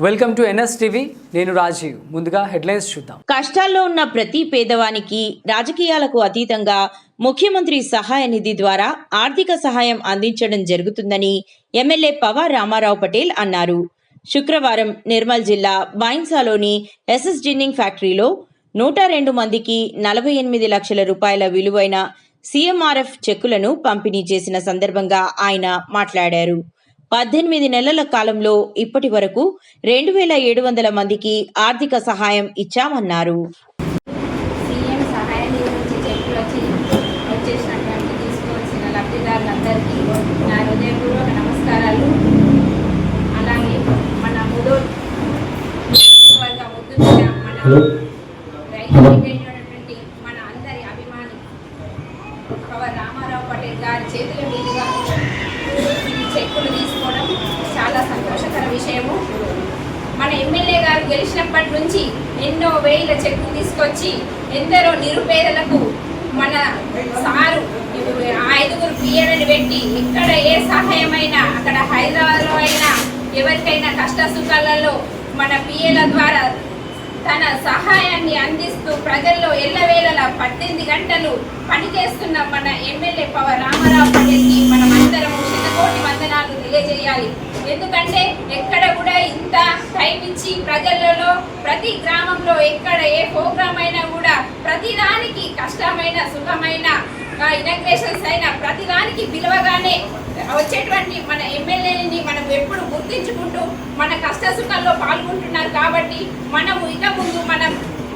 Welcome to NSTV. నేను రాజీవ్. ముందుగా headlines చూద్దాం. కష్టాల్లో ఉన్న ప్రతి పేదవానికి రాజకీయాలకు అతీతంగా ముఖ్యమంత్రి సహాయ నిధి ద్వారా ఆర్థిక సహాయం అందించడం జరుగుతుందని ఎమ్మెల్యే పవార్ రామారావు పటేల్ అన్నారు. శుక్రవారం నిర్మల్ జిల్లా బైన్సాలోని SS జిన్నింగ్ ఫ్యాక్టరీలో 102 మందికి 48 లక్షల రూపాయల విలువైన CMRF చెక్కులను పంపిణీ చేసిన సందర్భంగా ఆయన మాట్లాడారు. 18 నెలల కాలంలో ఇప్పటి వరకు 2700 మందికి ఆర్థిక సహాయం ఇచ్చామన్నారు. సీఎం సహాయ నిధి నుంచి చెక్కులు వచ్చేసినటువంటి తీసుకోవాల్సిన లబ్ధిదారులందరికీ నా హృదయపూర్వక నమస్కారాలు. అలాగే మన ముదోల్ వర్గ ముద్దు బిడ్డ మన రైతులైనటువంటి మన అందరి అభిమాని పవార్ రామారావు పటేల్ గారి చేతుల మీదుగా చెక్కులు తీసుకోవడం చాలా సంతోషకర విషయము. మన ఎమ్మెల్యే గారు గెలిచినప్పటి నుంచి ఎన్నో వేల చెక్కులు తీసుకొచ్చి ఎందరో నిరుపేదలకు మన సారు 5 పిఎలను పెట్టి ఎక్కడ ఏ సహాయమైనా అక్కడ హైదరాబాద్లో అయినా ఎవరికైనా కష్ట సుఖాలలో మన పిఎల ద్వారా తన సహాయాన్ని అందిస్తూ ప్రజల్లో ఎల్లవేళలా 18 గంటలు పనిచేస్తున్న మన ఎమ్మెల్యే పవార్ రామారావు పటేల్కి మనమందరం శతకోటి వందనాలు తెలియజేయాలి. ఎందుకంటే ఎక్కడ కూడా ఇంత టైం ఇచ్చి ప్రజలలో ప్రతి గ్రామంలో ఎక్కడ ఏ ప్రోగ్రామ్ అయినా కూడా ప్రతిదానికి కష్టమైన సుఖమైన ఇనాగ్రేషన్స్ అయినా ప్రతిదానికి పిలవగానే వచ్చేటువంటి మన ఎమ్మెల్యేని మనం ఎప్పుడు గుర్తించుకుంటూ మన కష్ట సుఖాల్లో పాల్గొంటున్నారు. కాబట్టి మనము ఇక ముందు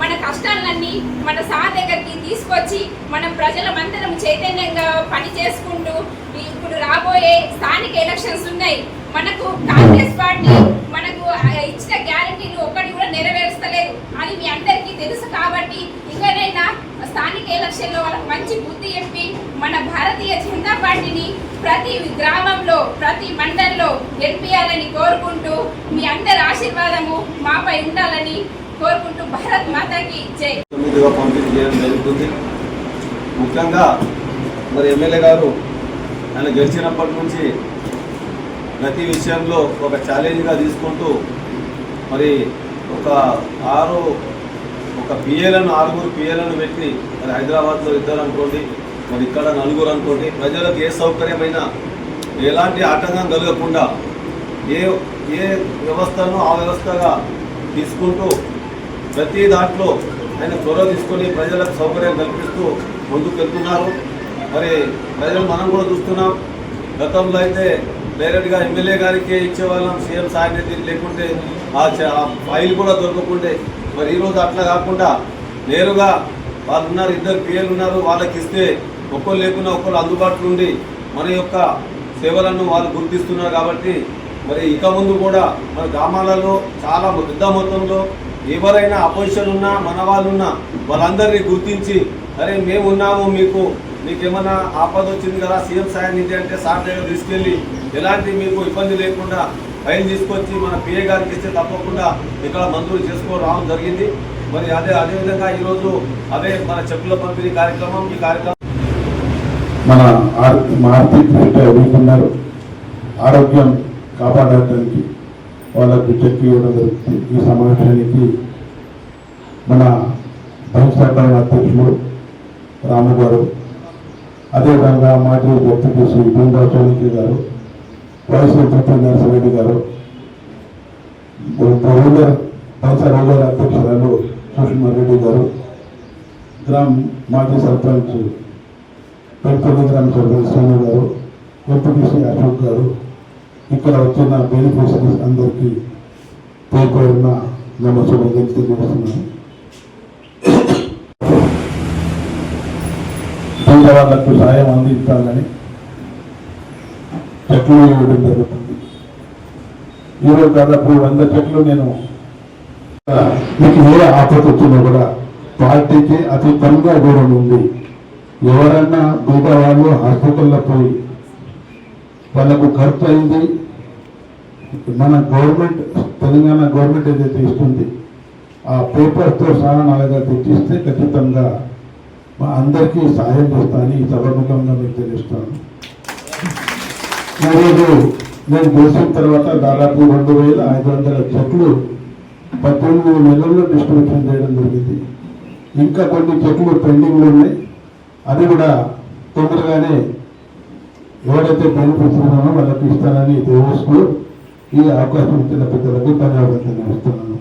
మన కష్టాలన్నీ మన సార్ దగ్గరికి తీసుకొచ్చి మనం ప్రజలమందరం చైతన్యంగా పని చేసుకుంటూ ఇప్పుడు రాబోయే స్థానిక ఎలక్షన్స్ ఉన్నాయి. మనకు కాంగ్రెస్ పార్టీ మనకు ఇచ్చిన గ్యారంటీలు ఒక్కటి కూడా నెరవేర్చలేదు అని మీ అందరికీ తెలుసు. కాబట్టి ఇంకనైనా స్థానిక ఎలక్షన్లో వాళ్ళకి మంచి బుద్ధి చెప్పి మన భారతీయ జనతా పార్టీని ప్రతి గ్రామంలో ప్రతి మండలంలో గెలిపియాలని కోరుకుంటూ మీ అందరి ఆశీర్వాదము మాపై ఉండాలని కోరుకుంటూ భారత్ మాతాకి జై. పంపిణీ చేయడం జరుగుతుంది. ముఖ్యంగా మరి ఎమ్మెల్యే గారు ఆయన గెలిచినప్పటి నుంచి ప్రతి విషయంలో ఒక ఛాలెంజ్గా తీసుకుంటూ మరి ఒక పిఏలను 6 పిఏలను పెట్టి మరి హైదరాబాద్లో 2 అనుకోండి, మరి ఇక్కడ 4 అనుకోండి, ప్రజలకు ఏ సౌకర్యమైనా ఎలాంటి ఆటంకం కలగకుండా ఏ వ్యవస్థను ఆ వ్యవస్థగా తీసుకుంటూ ప్రతి దాంట్లో ఆయన చొరవ తీసుకొని ప్రజలకు సౌకర్యం కల్పిస్తూ ముందుకు వెళ్తున్నారు. మరి ప్రజలు మనం కూడా చూస్తున్నాం. గతంలో అయితే డైరెక్ట్గా ఎమ్మెల్యే గారికి ఇచ్చేవాళ్ళం సీఎం సహాయ నిధి, లేకుంటే ఆ ఫైల్ కూడా దొరకకుండే. మరి ఈరోజు అట్లా కాకుండా నేరుగా వాళ్ళు ఉన్నారు, 2 పిఎలు ఉన్నారు, వాళ్ళకి ఇస్తే ఒక్కరు లేకున్నా ఒక్కరు అందుబాటులో ఉండి మన యొక్క సేవలను వాళ్ళు గుర్తిస్తున్నారు. కాబట్టి మరి ఇక ముందు కూడా మన గ్రామాలలో చాలా పెద్ద మొత్తంలో ఎవరైనా అపోజిషన్ ఉన్నా మన వాళ్ళు ఉన్నా వాళ్ళందరినీ గుర్తించి అరే మేము ఉన్నాము, మీకేమన్నా ఆపద వచ్చింది కదా సీఎం సహాయ నిధి అంటే సార్ దగ్గర తీసుకెళ్ళి ఎలాంటి మీకు ఇబ్బంది లేకుండా ఫైల్ తీసుకొచ్చి మన పిఏ గారికి ఇస్తే తప్పకుండా ఇక్కడ మంజూరు రావడం జరిగింది. మరి అదేవిధంగా ఈరోజు మన చెక్కుల పంపిణీ కార్యక్రమం ఈ కార్యక్రమం మన ఉన్నారు ఆరోగ్యం కాపాడడానికి వాళ్ళకు చెక్ ఇవ్వడం జరుగుతుంది. ఈ సమావేశానికి మన వ్యవసాయ అధ్యక్షులు రాము గారు, అదేవిధంగా మాజీ జడ్పీటీసీ బృందా చౌదరి గారు, వైస్ ప్రిన్సిపల్ నరసింహరెడ్డి గారు, వ్యవసాయ రూరల్ అధ్యక్షురాలు సుష్మారెడ్డి గారు, మాజీ సర్పంచ్ పెంపల్లి గ్రామ సర్పంచ్ సోను గారు, జడ్పీటీసీ అశోక్ గారు, ఇక్కడ వచ్చిన బెనిఫిషరీస్ అందరికీ పేరున్న నమస్కారం తెలియజేస్తున్నాను. వాళ్ళకు సాయం అందించాలని చెట్లు ఇవ్వడం జరుగుతుంది. ఈరోజు దాదాపు 100 చెట్లు నేను మీకు ఏ ఆపద వచ్చినా కూడా పార్టీకి అతి తక్కువ దూరం ఉంది. ఎవరన్నా బీద వాళ్ళు హాస్పిటల్లో పోయి వాళ్ళకు ఖర్చు అయింది, మన గవర్నమెంట్ తెలంగాణ గవర్నమెంట్ ఏదైతే ఇస్తుంది ఆ పేపర్తో సహా నా దగ్గర తెచ్చిస్తే ఖచ్చితంగా మా అందరికీ సహాయం చేస్తానని ఈ సభముఖంగా మీకు తెలుస్తాను. ఈరోజు నేను చేసిన తర్వాత దాదాపు 2500 చెట్లు 18 నెలల్లో డిస్ట్రిబ్యూషన్ చేయడం జరిగింది. ఇంకా కొన్ని చెట్లు పెండింగ్లో ఉన్నాయి. అది కూడా తొందరగానే ఎవరైతే బెనిఫిట్స్ ఉన్నారో వాళ్ళకి ఇస్తానని తెలియజేస్తూ ఈ అవకాశం ఇచ్చిన పెద్దలకు ధన్యవాదాలు తెలుస్తున్నాను.